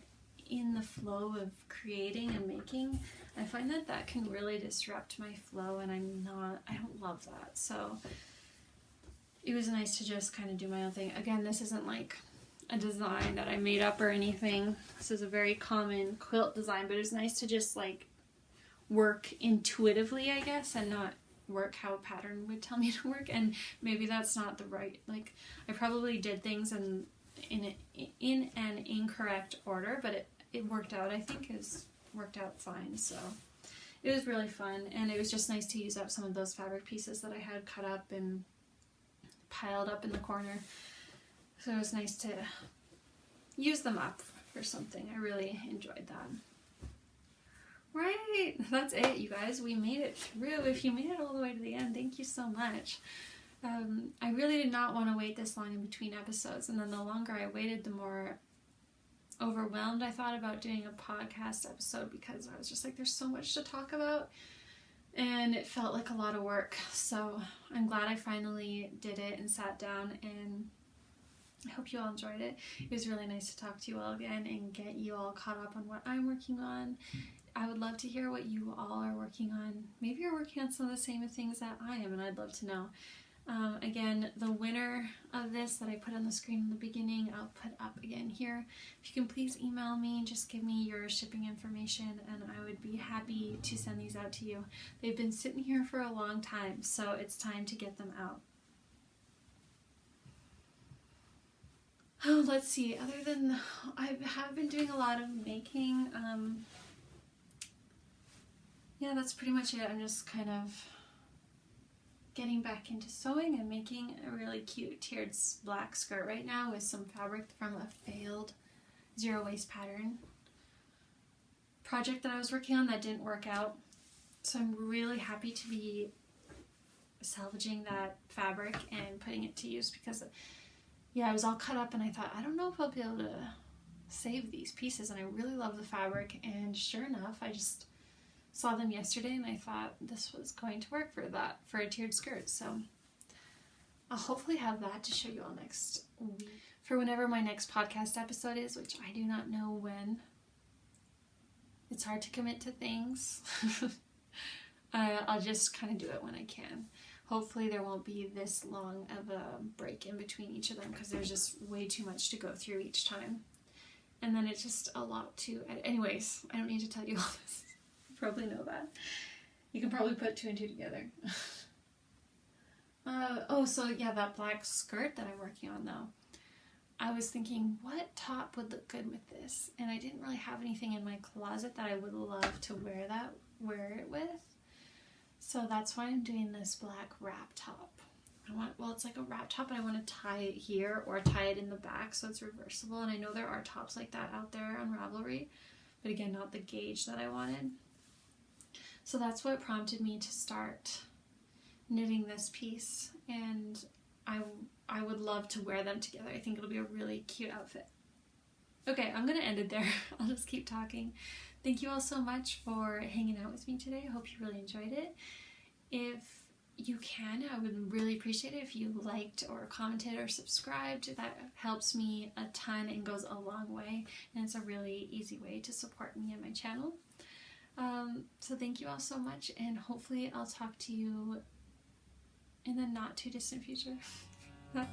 A: in the flow of creating and making. I find that that can really disrupt my flow, and I don't love that. So it was nice to just kind of do my own thing. Again, this isn't like a design that I made up or anything. This is a very common quilt design, but it's nice to just like work intuitively, I guess, and not work how a pattern would tell me to work. And maybe that's not the right, like, I probably did things in an incorrect order, but it worked out, I think. It's worked out fine. So it was really fun, and it was just nice to use up some of those fabric pieces that I had cut up and piled up in the corner. So it was nice to use them up for something. I really enjoyed that. Right, that's it, you guys. We made it through. If you made it all the way to the end, thank you so much. I really did not want to wait this long in between episodes, and then the longer I waited, the more overwhelmed I thought about doing a podcast episode, because I was just like, there's so much to talk about, and it felt like a lot of work. So I'm glad I finally did it and sat down, and I hope you all enjoyed it. It was really nice to talk to you all again and get you all caught up on what I'm working on. I would love to hear what you all are working on. Maybe you're working on some of the same things that I am, and I'd love to know. Again, the winner of this that I put on the screen in the beginning, I'll put up again here. If you can please email me, just give me your shipping information, and I would be happy to send these out to you. They've been sitting here for a long time, so it's time to get them out. Oh, let's see. Other than, I have been doing a lot of making. Yeah, that's pretty much it. I'm just kind of getting back into sewing and making a really cute tiered black skirt right now with some fabric from a failed zero waste pattern project that I was working on that didn't work out. So I'm really happy to be salvaging that fabric and putting it to use, because yeah, I was all cut up and I thought, I don't know if I'll be able to save these pieces, and I really love the fabric, and sure enough, I just saw them yesterday and I thought this was going to work for a tiered skirt. So I'll hopefully have that to show you all next week, for whenever my next podcast episode is, which I do not know when. It's hard to commit to things. I'll just kind of do it when I can. Hopefully there won't be this long of a break in between each of them, because there's just way too much to go through each time. And then it's just a lot to edit. Anyways, I don't need to tell you all this. You probably know that. You can probably put two and two together. Oh, so yeah, that black skirt that I'm working on though. I was thinking, what top would look good with this? And I didn't really have anything in my closet that I would love to wear it with. So that's why I'm doing this black wrap top. It's like a wrap top, and I want to tie it here or tie it in the back so it's reversible. And I know there are tops like that out there on Ravelry, but again, not the gauge that I wanted. So that's what prompted me to start knitting this piece, and I would love to wear them together. I think it'll be a really cute outfit. Okay, I'm gonna end it there. I'll just keep talking. Thank you all so much for hanging out with me today. I hope you really enjoyed it. If you can, I would really appreciate it if you liked or commented or subscribed. That helps me a ton and goes a long way, and it's a really easy way to support me and my channel. So thank you all so much, and hopefully I'll talk to you in the not too distant future. Bye.